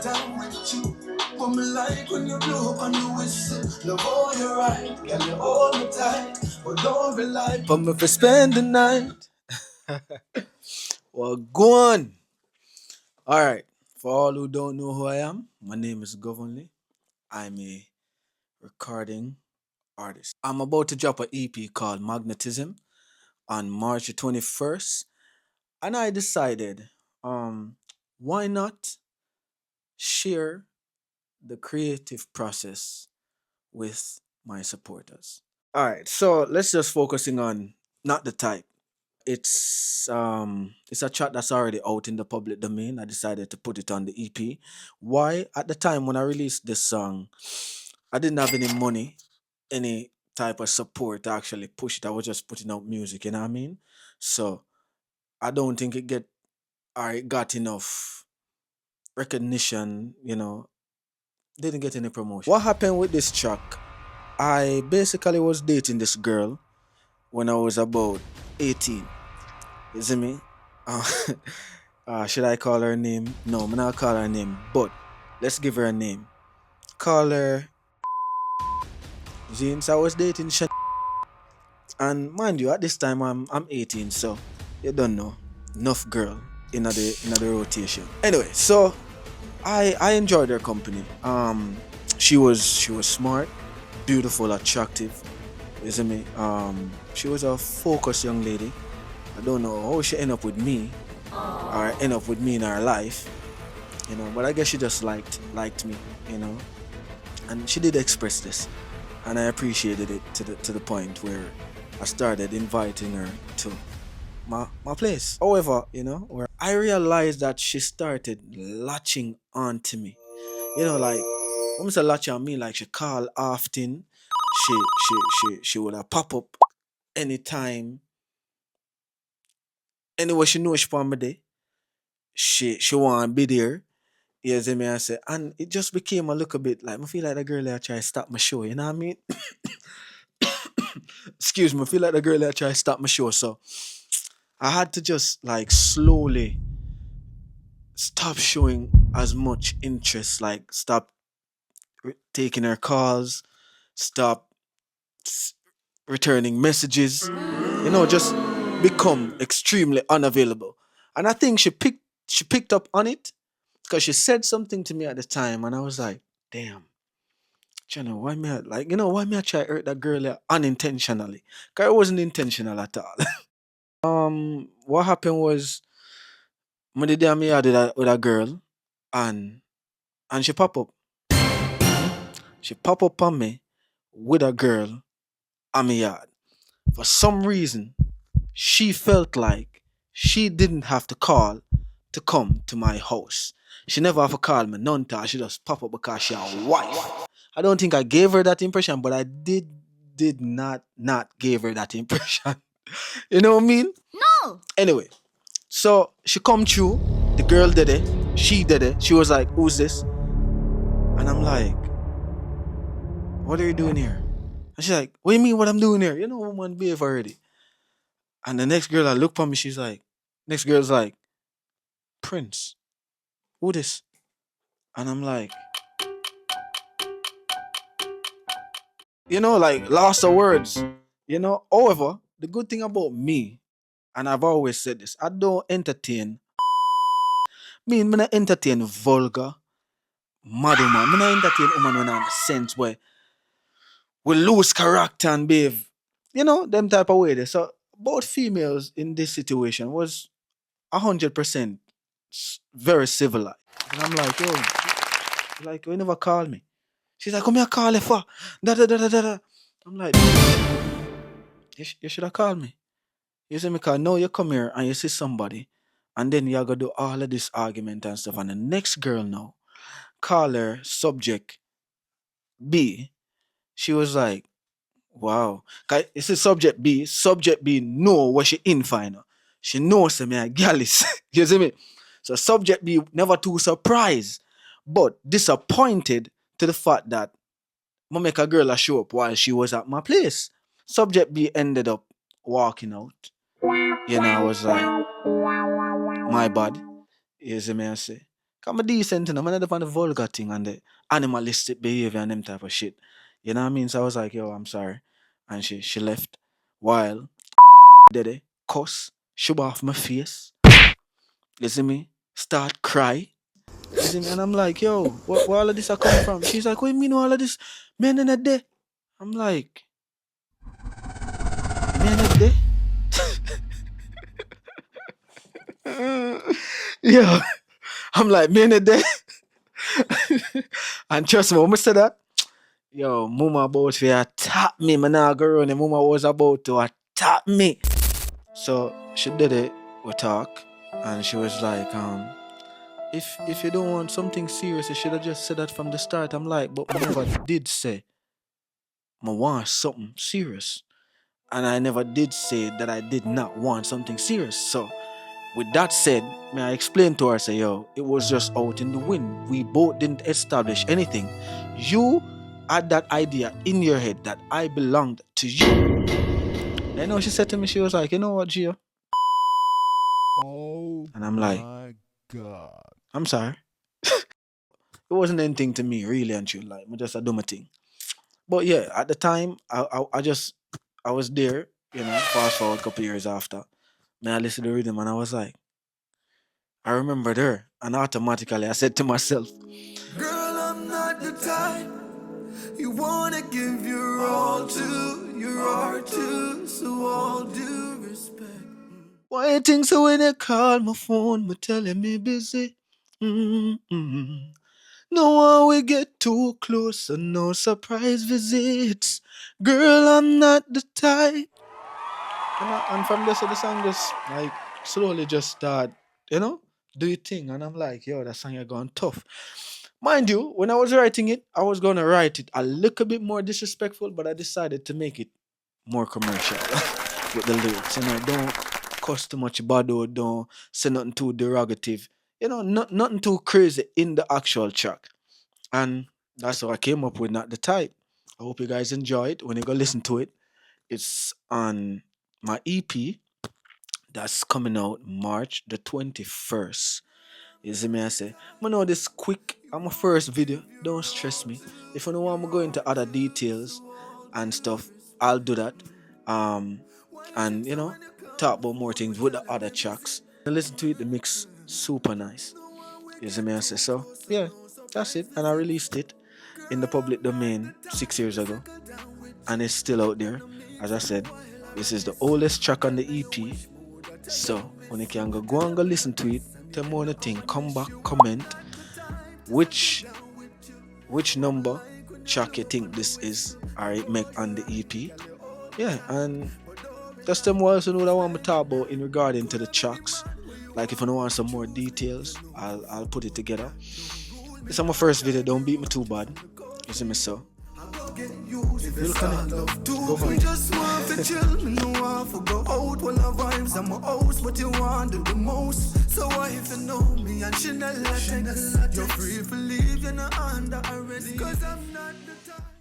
down with you. But me like when you blow up on the whistle. Love all you right, girl, you hold me tight. But don't rely on me for spend the night. Well, go on. All right. For all who don't know who I am, my name is Govanly. I'm a recording artist. I'm about to drop an EP called Magnetism on March the 21st. And I decided, why not share the creative process with my supporters? All right, so let's just focusing on not the type. It's a track that's already out in the public domain. I decided to put it on the EP. Why? At the time when I released this song, I didn't have any money, any type of support to actually push it. I was just putting out music, you know what I mean? So I don't think it got enough recognition, didn't get any promotion. What happened with this track? I basically was dating this girl when I was about 18. You see me? Uh, should I call her name? No, I'm not call her name, but let's give her a name. Call her James. I was dating and mind you, at this time I'm 18, so you don't know. Enough girl in the rotation. Anyway, so I enjoyed her company. She was smart, beautiful, attractive. You see me? She was a focused young lady. I don't know how she end up with me or end up with me in her life, but I guess she just liked me, and she did express this, and I appreciated it to the point where I started inviting her to my place. However, where I realized that she started latching onto me. Like when I say latch on me, like she call often. She would have pop up anytime, anywhere she knows she on my day. She wanna be there. You see me I say, and it just became a little bit like I feel like the girl that try to stop my show, you know what I mean? Excuse me, I feel like the girl that try to stop my show. So I had to just like slowly stop showing as much interest, like stop taking her calls, stop s- returning messages, just become extremely unavailable. And I think she picked up on it because she said something to me at the time, and I was like, damn. Why me why me I try to hurt that girl unintentionally? Cause it wasn't intentional at all. What happened was me the day me had with a girl, and she pop up. She pop up on me with a girl on me yard. For some reason, she felt like she didn't have to call to come to my house. She never have to call me none time. She just pop up because she a wife. I don't think I gave her that impression, but I did not give her that impression. You know what I mean? No. Anyway, so she come through. The girl did it. She did it. She was like, "Who's this?" And I'm like, "What are you doing here?" And she's like, "What do you mean? What I'm doing here? You know, woman, behave already." And the next girl I look for me, she's like, next girl's like, "Prince, who this?" And I'm like, like lost of words. However, the good thing about me, and I've always said this, I don't entertain. Me not entertain vulgar, mad woman. Me not entertain woman when I'm sense where we lose character and behave. Them type of way there. So both females in this situation was 100% very civilized. And I'm like, yo, you never call me. She's like, come here, call her for. Da da da da da. I'm like, you should have called me. You see me, because now you come here and you see somebody, and then you're going to do all of this argument and stuff. And the next girl now, call her subject B. She was like, wow. Cause it's a subject B know what she in final. She knows me a gallus. You see me? So subject B never too surprised, but disappointed to the fact that I make a girl a show up while she was at my place. Subject B ended up walking out. I was like, my bad. You see me I say. I'm a decent, I'm not on the vulgar thing and the animalistic behavior and them type of shit. You know what I mean? So I was like, yo, I'm sorry. And she left. While did it cuss, shove off my face. You see me? Start cry. You see me? And I'm like, yo, where all of this are come from? She's like, what do you mean all of this? Men in a day. I'm like, men in a day? Yeah. I'm like, men in a day? And trust me, when I said that, yo, mama about to attack me. Man, now girl, and mama was about to attack me. So she did it. We talk, and she was like, if you don't want something serious, you should have just said that from the start. I'm like, but I never did say I want something serious, and I never did say that I did not want something serious. So with that said, may I explain to her, say, yo, it was just out in the wind. We both didn't establish anything. You had that idea in your head that I belonged to you. And I know she said to me, she was like, you know what, Gio? Oh, and I'm like, my God. I'm sorry. It wasn't anything to me, really, and true. Like, I just a dumb thing. But yeah, at the time, I was there, fast forward a couple years after. Man, I listened to the rhythm and I was like, I remembered her. And automatically I said to myself, Girl, I'm not the type you wanna give your all to, your heart to, so all due respect. why you think so when you call my phone, me telling me busy? Mm-mm. No one will get too close, so no surprise visits. Girl, I'm not the type. And from there, so the song just like slowly just start, do your thing. And I'm like, yo, that song you gone tough. Mind you, when I was writing it, I was gonna write it a little bit more disrespectful, but I decided to make it more commercial with the lyrics. Don't cuss too much bad or don't say nothing too derogative. Nothing too crazy in the actual track. And that's how I came up with Not the Type. I hope you guys enjoyed. When you go listen to it, it's on my EP that's coming out March the 21st. You see me, I say, I know this quick, I'm a first video, don't stress me. If you don't want me to go into other details and stuff, I'll do that. Um, and talk about more things with the other tracks. And listen to it, the mix super nice. You see me, I say, so yeah, that's it. And I released it in the public domain 6 years ago, and it's still out there. As I said, this is the oldest track on the EP. So when you can go and go listen to it, tell me one thing, come back, comment which number track you think this is, or it make on the EP. Yeah, and just tell me what else you know that I want to talk about in regarding to the tracks. Like if I want some more details, I'll put it together. This is my first video, don't beat me too bad. You see me, so we'll connect. We just want to chill, me no want to go out. Well, our vibes, I'm a host, but you want to do the most. So why if you know me and Chanel, you're free to leave, you're not under arrest. Cause I'm not the type.